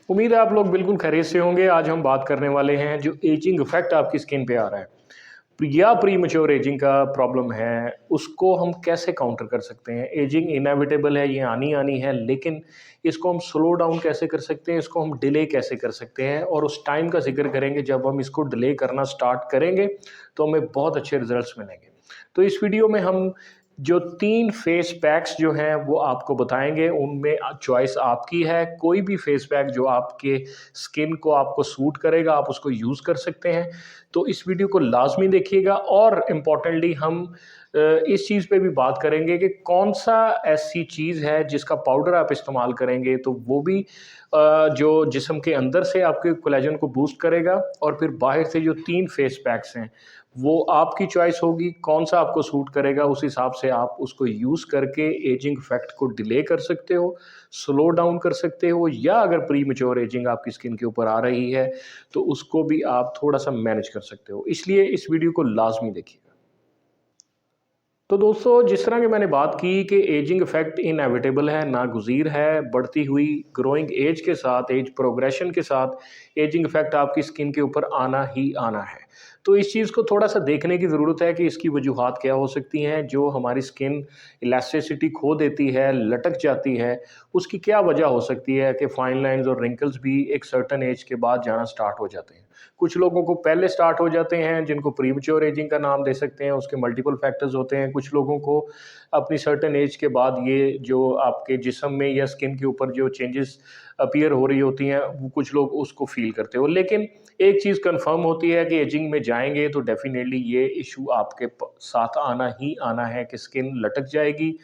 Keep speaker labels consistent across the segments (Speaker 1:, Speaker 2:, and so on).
Speaker 1: उम्मीद है आप लोग बिल्कुल खैरियत से होंगे। आज हम बात करने वाले हैं जो एजिंग इफेक्ट आपकी स्किन पे आ रहा है या प्री मैच्योर एजिंग का प्रॉब्लम है, उसको हम कैसे काउंटर कर सकते हैं। एजिंग इनएविटेबल है, ये आनी आनी है, लेकिन इसको हम स्लो डाउन कैसे कर सकते हैं, इसको हम डिले कैसे कर सकते हैं, और उस टाइम का जिक्र करेंगे जब हम इसको डिले करना स्टार्ट करेंगे तो हमें बहुत अच्छे रिजल्ट्स मिलेंगे। तो इस वीडियो में हम जो 3 फेस पैक्स जो हैं वो आपको बताएँगे, उनमें चॉइस आपकी है। कोई भी फेस पैक जो आपके स्किन को आपको सूट करेगा, आप उसको यूज़ कर सकते हैं। तो इस वीडियो को लाज़मी देखिएगा, और इम्पॉर्टेंटली हम इस चीज़ पे भी बात करेंगे कि कौन-सा ऐसी चीज़ है जिसका पाउडर आप इस्तेमाल करेंगे तो वो भी जो जिस्म के अंदर से आपके कोलेजन को बूस्ट करेगा, और फिर बाहर से जो 3 फेस पैक्स हैं वो आपकी चॉइस होगी, कौन-सा आपको सूट करेगा, उस हिसाब से आप उसको यूज़ करके एजिंग इफ़ेक्ट को डिले कर सकते हो, स्लो डाउन कर सकते हो, या अगर प्री मैच्योर एजिंग आपकी स्किन के ऊपर आ रही है, तो उसको भी आप थोड़ा-सा मैनेज कर सकते हो। इसलिए इस वीडियो को लाज़मी देखिएगा। तो दोस्तों, जिस तरह की मैंने बात की कि एजिंग इफ़ेक्ट इनएविटेबल है, नागुज़ीर है, बढ़ती हुई ग्रोइंग एज के साथ, एज प्रोग्रेशन के साथ एजिंग इफ़ेक्ट आपकी स्किन के ऊपर आना ही आना है। तो इस चीज़ को थोड़ा-सा देखने की ज़रूरत है कि इसकी वजूहात क्या हो सकती हैं, जो हमारी स्किन इलास्टिसिटी खो देती है, लटक जाती है, उसकी क्या वजह हो सकती है कि फाइन लाइन्स और रिंकल्स भी एक सर्टेन एज के बाद जाना स्टार्ट हो जाते हैं। कुछ लोगों को पहले स्टार्ट हो जाते हैं, जिनको प्रीमैच्योर एजिंग का नाम दे सकते हैं, उसके मल्टीपल फैक्टर्स होते हैं। कुछ लोगों को अपनी सर्टेन एज के बाद ये जो आपके जिस्म में या स्किन के ऊपर जो चेंजेस अपीयर हो रही होती हैं, वो कुछ लोग उसको फ़ील करते हो। लेकिन एक चीज़ कन्फर्म होती है कि एजिंग में जाएँगे तो डेफ़िनेटली ये इश्यू आपके साथ आना ही आना है कि स्किन लटक जाएगी,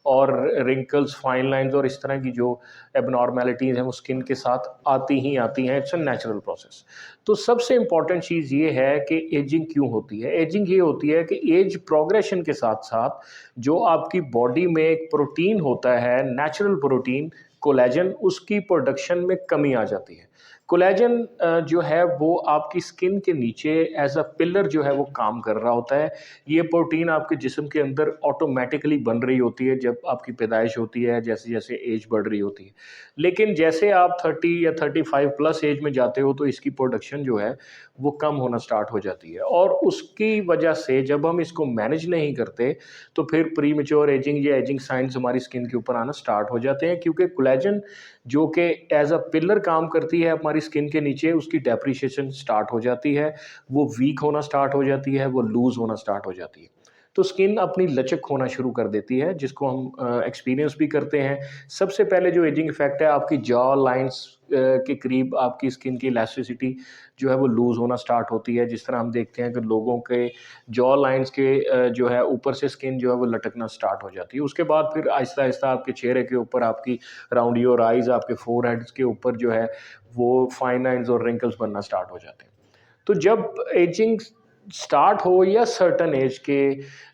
Speaker 1: और रिंकल्स, फाइन लाइन्स और इस तरह की जो एबनॉर्मैलिटीज़ हैं वो स्किन के साथ आती ही आती हैं। It's a natural process. तो सबसे इम्पॉर्टेंट चीज़ ये है कि एजिंग क्यों होती है। एजिंग ये होती है कि एज प्रोग्रेशन के साथ-साथ जो आपकी बॉडी में एक प्रोटीन होता है, नेचुरल प्रोटीन कोलेजन, उसकी प्रोडक्शन में कमी आ जाती है। कोलेजन जो है वो आपकी स्किन के नीचे एज़ अ पिलर जो है वो काम कर रहा होता है। ये प्रोटीन आपके जिस्म के अंदर ऑटोमैटिकली बन रही होती है जब आपकी पैदाइश होती है, जैसे-जैसे एज बढ़ रही होती है। लेकिन जैसे आप 30 या 35 प्लस एज में जाते हो तो इसकी प्रोडक्शन जो है वो कम होना स्टार्ट हो जाती है, और उसकी वजह से जब हम इसको मैनेज नहीं करते तो फिर प्री मैच्योर एजिंग या एजिंग साइंस हमारी स्किन के ऊपर आना स्टार्ट हो जाते हैं, क्योंकि कोलेजन जो कि एज अ पिलर काम करती है हमारी स्किन के नीचे, उसकी डेप्रिशिएशन स्टार्ट हो जाती है, वो वीक होना स्टार्ट हो जाती है, वो लूज़ होना स्टार्ट हो जाती है। तो स्किन अपनी लचक खोना शुरू कर देती है, जिसको हम एक्सपीरियंस भी करते हैं। सबसे पहले जो एजिंग इफ़ेक्ट है, आपकी जॉ लाइन्स के करीब आपकी स्किन की इलास्टिसिटी जो है वो लूज़ होना स्टार्ट होती है। जिस तरह हम देखते हैं कि लोगों के जॉ लाइन्स के जो है ऊपर से स्किन जो है वो लटकना स्टार्ट हो जाती है। उसके बाद फिर आहिस्ता-आहिस्ता आपके चेहरे के ऊपर, आपकी अराउंड योर आइज़, आपके फोरहेड्स के ऊपर जो है वो फाइन लाइन्स और रिंकल्स बनना स्टार्ट हो जाते हैं। तो जब एजिंग स्टार्ट हो या सर्टेन एज के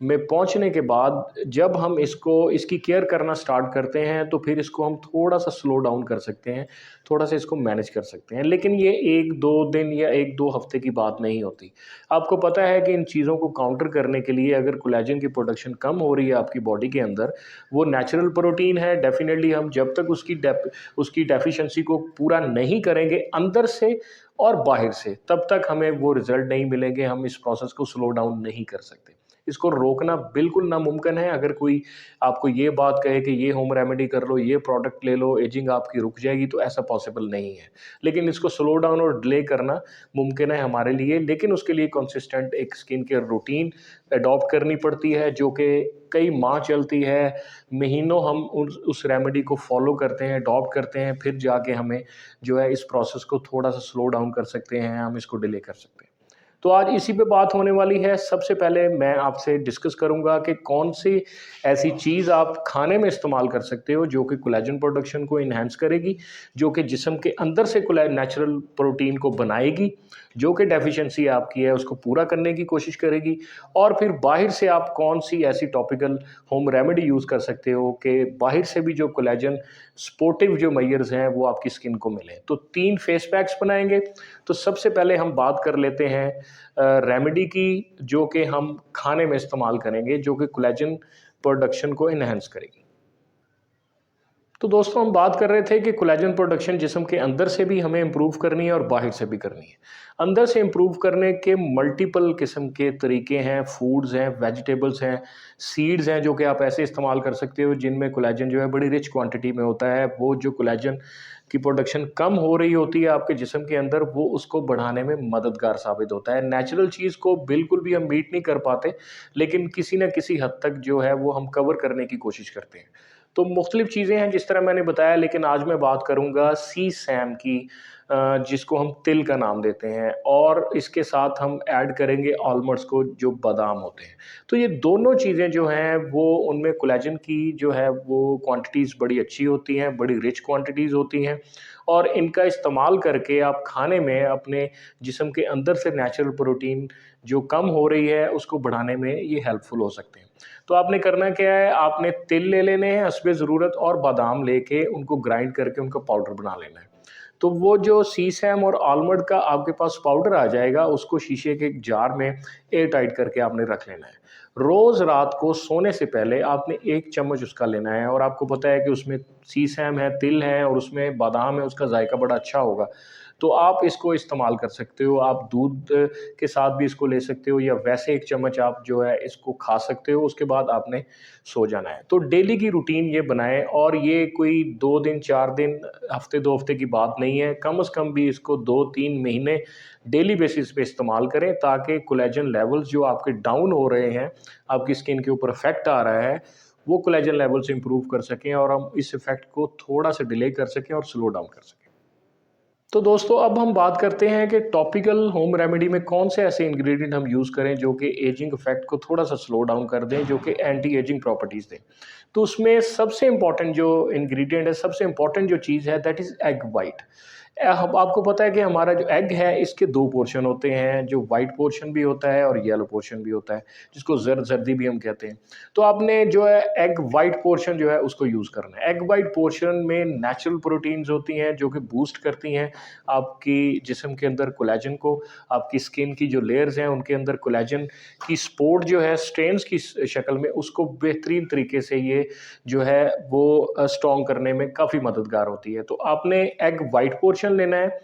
Speaker 1: में पहुंचने के बाद जब हम इसको इसकी केयर करना स्टार्ट करते हैं तो फिर इसको हम थोड़ा-सा स्लो डाउन कर सकते हैं, थोड़ा-सा इसको मैनेज कर सकते हैं। लेकिन ये 1-2 दिन या 1-2 हफ्ते की बात नहीं होती। आपको पता है कि इन चीज़ों को काउंटर करने के लिए अगर कोलेजन की प्रोडक्शन कम हो रही है आपकी बॉडी के अंदर, वो नेचुरल प्रोटीन है, डेफ़िनेटली हम जब तक उसकी डेफ़िशिएंसी को पूरा नहीं करेंगे अंदर से और बाहर से, तब तक हमें वो रिज़ल्ट नहीं मिलेंगे, हम इस प्रोसेस को स्लो डाउन नहीं कर सकते। इसको रोकना बिल्कुल नामुमकिन है। अगर कोई आपको ये बात कहे कि ये होम रेमेडी कर लो, ये प्रोडक्ट ले लो, एजिंग आपकी रुक जाएगी, तो ऐसा पॉसिबल नहीं है। लेकिन इसको स्लो डाउन और डिले करना मुमकिन है हमारे लिए, लेकिन उसके लिए कंसिस्टेंट एक स्किन केयर रूटीन अडॉप्ट करनी पड़ती है, जो कि कई माह चलती है, महीनों हम उस रेमेडी को फ़ॉलो करते हैं, अडॉप्ट करते हैं, फिर जाके हमें जो है इस प्रोसेस को थोड़ा-सा स्लो डाउन कर सकते हैं, हम इसको डिले कर सकते हैं। तो आज इसी पे बात होने वाली है। सबसे पहले मैं आपसे डिस्कस करूँगा कि कौन-सी ऐसी चीज़ आप खाने में इस्तेमाल कर सकते हो जो कि कोलेजन प्रोडक्शन को एनहांस करेगी, जो कि जिस्म के अंदर से कोले नेचुरल प्रोटीन को बनाएगी, जो कि डेफ़िशिएंसी आपकी है उसको पूरा करने की कोशिश करेगी, और फिर बाहर से आप कौन-सी ऐसी टॉपिकल होम रेमेडी यूज़ कर सकते हो कि बाहर से भी जो कोलेजन सपोर्टिव जो मेजर्स हैं वो आपकी स्किन को मिलें। तो 3 फेस पैक्स बनाएँगे। तो सबसे पहले हम बात कर लेते हैं रेमेडी की, जो कि हम खाने में इस्तेमाल करेंगे, जो कि कोलेजन प्रोडक्शन को एनहांस करेगी। तो दोस्तों हम बात कर रहे थे कि कोलेजन प्रोडक्शन जिस्म के अंदर से भी हमें इम्प्रूव करनी है और बाहर से भी करनी है। अंदर से इम्प्रूव करने के मल्टीपल किस्म के तरीके हैं, फूड्स हैं, वेजिटेबल्स हैं, सीड्स हैं जो कि आप ऐसे इस्तेमाल कर सकते हो जिनमें कोलेजन जो है बड़ी रिच क्वांटिटी में होता है। वो जो कोलेजन की प्रोडक्शन कम हो रही होती है आपके जिस्म के अंदर, वो उसको बढ़ाने में मददगार साबित होता है। नेचुरल चीज़ को बिल्कुल भी हम मीट नहीं कर पाते, लेकिन किसी न किसी हद तक जो है वो हम कवर करने की कोशिश करते हैं। तो मुख्तलिफ़ चीज़ें हैं जिस तरह मैंने बताया, लेकिन आज मैं बात करूँगा सी सैम की, जिसको हम तिल का नाम देते हैं, और इसके साथ हम ऐड करेंगे आलमंड्स को जो बादाम होते हैं। तो ये दोनों चीज़ें जो हैं वो उनमें कोलेजन की जो है वो क्वांटिटीज़ बड़ी अच्छी होती हैं, बड़ी रिच क्वांटिटीज़ होती हैं, और इनका इस्तेमाल करके आप खाने में अपने जिस्म के अंदर से नेचुरल प्रोटीन जो कम हो रही है उसको बढ़ाने में ये हेल्पफुल हो सकते हैं। तो आपने करना क्या है, आपने तिल ले लेने हैं हस्बे ज़रूरत, और बादाम लेके उनको ग्राइंड करके उनका पाउडर बना लेना है। तो वो जो सीसैम और आलमंड का आपके पास पाउडर आ जाएगा, उसको शीशे के एक जार में एयर टाइट करके आपने रख लेना है। रोज़ रात को सोने से पहले आपने 1 चम्मच उसका लेना है, और आपको पता है कि उसमें सीसैम है, तिल है और उसमें बादाम है, उसका जायका बड़ा अच्छा होगा। तो आप इसको इस्तेमाल कर सकते हो, आप दूध के साथ भी इसको ले सकते हो, या वैसे 1 चम्मच आप जो है इसको खा सकते हो, उसके बाद आपने सो जाना है। तो डेली की रूटीन ये बनाएँ, और ये कोई 2 दिन, 4 दिन, हफ़्ते 2 हफ़्ते की बात नहीं है। कम से कम भी इसको 2-3 महीने डेली बेसिस पे इस्तेमाल करें, ताकि कोलेजन लेवल्स जो आपके डाउन हो रहे हैं, आपकी स्किन के ऊपर इफ़ेक्ट आ रहा है, वो कोलेजन लेवल्स इम्प्रूव कर सकें, और हम इस इफ़ेक्ट को थोड़ा-सा डिले कर सकें और स्लो डाउन कर सकें। तो दोस्तों अब हम बात करते हैं कि टॉपिकल होम रेमेडी में कौन से ऐसे इंग्रेडिएंट हम यूज़ करें जो कि एजिंग इफेक्ट को थोड़ा-सा स्लो डाउन कर दें, जो कि एंटी एजिंग प्रॉपर्टीज़ दें। तो उसमें सबसे इम्पोर्टेंट जो इंग्रेडिएंट है, सबसे इम्पोर्टेंट जो चीज़ है, दैट इज़ एग व्हाइट। अब आपको पता है कि हमारा जो एग है इसके 2 पोर्शन होते हैं, जो व्हाइट पोर्शन भी होता है और येलो पोर्शन भी होता है, जिसको ज़र्दी भी हम कहते हैं। तो आपने जो है एग व्हाइट पोर्शन जो है उसको यूज़ करना है। एग व्हाइट पोर्शन में नेचुरल प्रोटीन्स होती हैं जो कि बूस्ट करती हैं आपकी जिस्म के अंदर कोलेजन को, आपकी स्किन की जो लेयर्स हैं उनके अंदर कोलेजन की सपोर्ट जो है स्ट्रेन्स की शक्ल में, उसको बेहतरीन तरीके से ये जो है वो स्ट्रॉन्ग करने में काफ़ी मददगार होती है। तो आपने एग वाइट पोर्शन लेना है,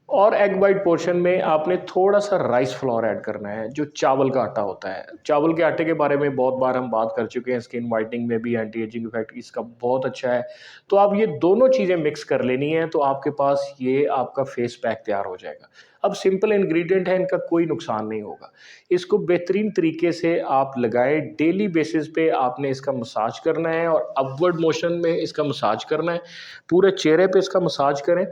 Speaker 1: और एग वाइट पोर्शन में आपने थोड़ा-सा राइस फ्लोर ऐड करना है, जो चावल का आटा होता है। चावल के आटे के बारे में बहुत बार हम बात कर चुके हैं, स्किन व्हाइटनिंग में भी एंटी एजिंग इफेक्ट इसका बहुत अच्छा है। तो आप ये दोनों चीज़ें मिक्स कर लेनी है, तो आपके पास ये आपका फेस पैक तैयार हो जाएगा। अब सिंपल इंग्रीडिएंट है, इनका कोई नुकसान नहीं होगा। इसको बेहतरीन तरीके से आप लगाएँ, डेली बेसिस पे आपने इसका मसाज करना है, और अपवर्ड मोशन में इसका मसाज करना है। पूरे चेहरे पे इसका मसाज करें,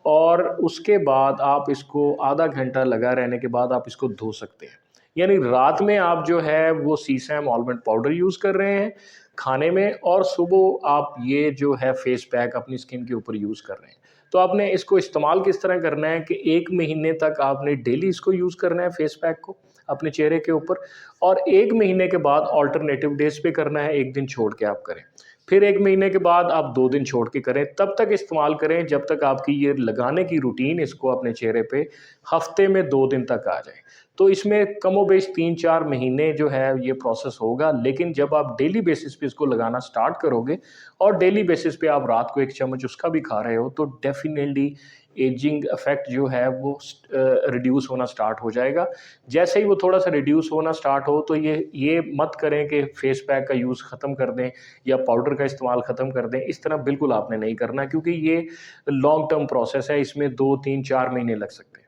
Speaker 1: और उसके बाद आप इसको आधा घंटा लगा रहने के बाद आप इसको धो सकते हैं। यानी रात में आप जो है वो सीसैम आलमंड पाउडर यूज़ कर रहे हैं खाने में, और सुबह आप ये जो है फेस पैक अपनी स्किन के ऊपर यूज़ कर रहे हैं। तो आपने इसको इस्तेमाल किस तरह करना है कि 1 महीने तक आपने डेली इसको यूज़ करना है फेस पैक को अपने चेहरे के ऊपर, और 1 महीने के बाद अल्टरनेटिव डेज़ पे करना है, 1 दिन छोड़ के आप करें। फिर 1 महीने के बाद आप 2 दिन छोड़ के करें, तब तक इस्तेमाल करें जब तक आपकी ये लगाने की रूटीन इसको अपने चेहरे पे हफ़्ते में 2 दिन तक आ जाए। तो इसमें कमोबेश 3-4 महीने जो है ये प्रोसेस होगा, लेकिन जब आप डेली बेसिस पे इसको लगाना स्टार्ट करोगे, और डेली बेसिस पे आप रात को 1 चम्मच उसका भी खा रहे हो, तो डेफ़िनेटली एजिंग इफ़ेक्ट जो है वो रिड्यूस होना स्टार्ट हो जाएगा। जैसे ही वो थोड़ा-सा रिड्यूस होना स्टार्ट हो, तो ये मत करें कि फेस पैक का यूज़ ख़त्म कर दें या पाउडर का इस्तेमाल ख़त्म कर दें। इस तरह बिल्कुल आपने नहीं करना, क्योंकि ये लॉन्ग टर्म प्रोसेस है, इसमें 2, 3, 4 महीने लग सकते हैं।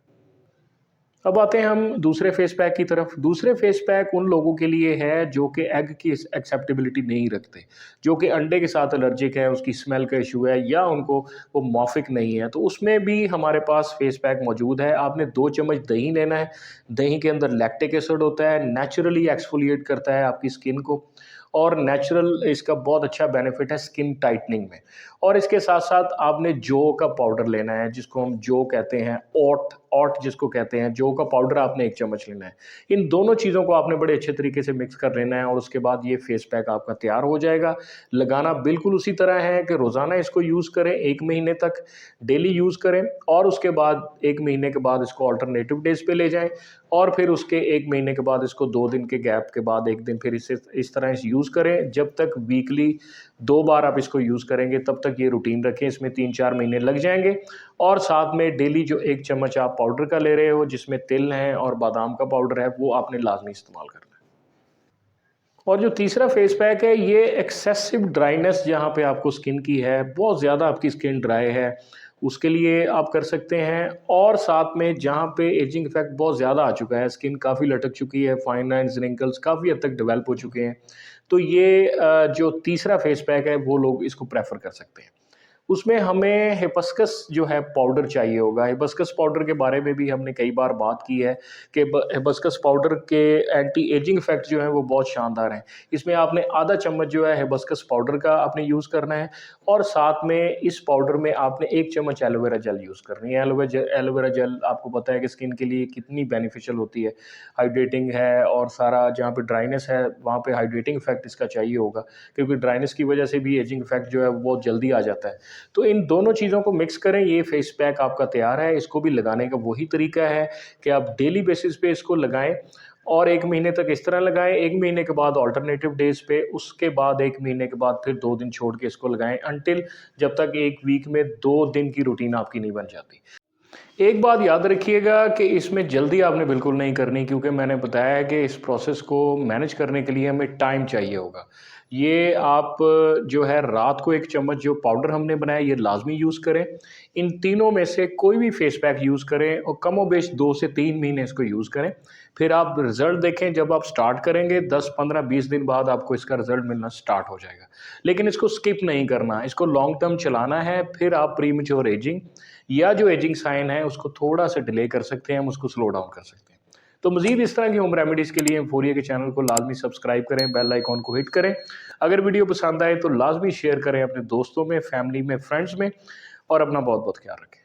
Speaker 1: अब आते हैं हम दूसरे फेस पैक की तरफ। दूसरे फेस पैक उन लोगों के लिए है जो कि एग की एक्सेप्टेबिलिटी नहीं रखते, जो कि अंडे के साथ एलर्जिक है, उसकी स्मेल का इशू है, या उनको वो मौफिक नहीं है। तो उसमें भी हमारे पास फेस पैक मौजूद है। आपने 2 चम्मच दही लेना है। दही के अंदर लैक्टिक एसिड होता है, नेचुरली एक्सफोलिएट करता है आपकी स्किन को, और नेचुरल इसका बहुत अच्छा बेनिफिट है स्किन टाइटनिंग में। और इसके साथ-साथ आपने जौ का पाउडर लेना है, जिसको हम जौ कहते हैं, ओट ओट जिसको कहते हैं, जौ का पाउडर आपने 1 चम्मच लेना है। इन दोनों चीज़ों को आपने बड़े अच्छे तरीके से मिक्स कर लेना है, और उसके बाद ये फेस पैक आपका तैयार हो जाएगा। लगाना बिल्कुल उसी तरह है कि रोज़ाना इसको यूज़ करें, 1 महीने तक डेली यूज़ करें, और उसके बाद 1 महीने के बाद इसको अल्टरनेटिव डेज़ पे ले जाएँ, और फिर उसके 1 महीने के बाद इसको 2 दिन के गैप के बाद 1 दिन फिर इसे इस तरह से यूज़ करें, जब तक वीकली 2 बार आप इसको यूज़ करेंगे तब तक ये रूटीन रखें, इसमें 3-4 महीने लग जाएँगे। और साथ में डेली जो 1 चम्मच आप पाउडर का ले रहे हो जिसमें तिल है और बादाम का पाउडर है, वो आपने लाज़मी इस्तेमाल करना है। और जो तीसरा फेस पैक है, ये एक्सेसिव ड्राइनेस जहाँ पे आपको स्किन की है, बहुत ज़्यादा आपकी स्किन ड्राई है, उसके लिए आप कर सकते हैं। और साथ में जहाँ पे एजिंग इफेक्ट बहुत ज़्यादा आ चुका है, स्किन काफ़ी लटक चुकी है, फाइन लाइन्स, रिंकल्स काफ़ी हद तक डेवलप हो चुके हैं, तो ये जो तीसरा फेस पैक है, वो लोग इसको प्रेफ़र कर सकते हैं। उसमें हमें हिबिस्कस जो है पाउडर चाहिए होगा। हिबिस्कस पाउडर के बारे में भी हमने कई बार बात की है कि ब हिबिस्कस पाउडर के एंटी एजिंग इफ़ेक्ट जो हैं वो बहुत शानदार हैं। इसमें आपने आधा चम्मच जो है हिबिस्कस पाउडर का आपने यूज़ करना है और साथ में इस पाउडर में आपने 1 चम्मच एलोवेरा जेल यूज़ करनी है। एलोवेरा जेल आपको पता है कि स्किन के लिए कितनी बेनिफिशियल होती है, हाइड्रेटिंग है और सारा जहाँ पे ड्राइनेस है वहाँ पे हाइड्रेटिंग इफ़ेक्ट इसका चाहिए होगा, क्योंकि ड्राइनेस की वजह से भी एजिंग इफ़ेक्ट जो है वो बहुत जल्दी आ जाता है। तो इन दोनों चीज़ों को मिक्स करें, ये फेस पैक आपका तैयार है। इसको भी लगाने का वही तरीका है कि आप डेली बेसिस पे इसको लगाएँ और 1 महीने तक इस तरह लगाएँ, 1 महीने के बाद अल्टरनेटिव डेज़ पे, उसके बाद 1 महीने के बाद फिर 2 दिन छोड़ के इसको लगाएँ अंटिल जब तक 1 वीक में 2 दिन की रूटीन आपकी नहीं बन जाती। एक बात याद रखिएगा कि इसमें जल्दी आपने बिल्कुल नहीं करनी, क्योंकि मैंने बताया है कि इस प्रोसेस को मैनेज करने के लिए हमें टाइम चाहिए होगा। ये आप जो है रात को 1 चम्मच जो पाउडर हमने बनाया ये लाज़मी यूज़ करें। इन तीनों में से कोई भी फेस पैक यूज़ करें और कमोबेश 2 से 3 महीने इसको यूज़ करें। फिर आप रिज़ल्ट देखें, जब आप स्टार्ट करेंगे 10, 15, 20 दिन बाद आपको इसका रिज़ल्ट मिलना स्टार्ट हो जाएगा। लेकिन इसको स्किप नहीं करना, इसको लॉन्ग टर्म चलाना है, फिर आप प्रीमैच्योर एजिंग या जो एजिंग साइन है उसको थोड़ा-सा डिले कर सकते हैं, हम उसको स्लो डाउन कर सकते हैं। तो मज़ीद इस तरह की होम रेमेडीज़ के लिए एम्फोरिया के चैनल को लाज़मी सब्सक्राइब करें, बेल आइकॉन को हिट करें। अगर वीडियो पसंद आए तो लाज़मी शेयर करें अपने दोस्तों में, फैमिली में, फ्रेंड्स में और अपना बहुत-बहुत ख्याल रखें।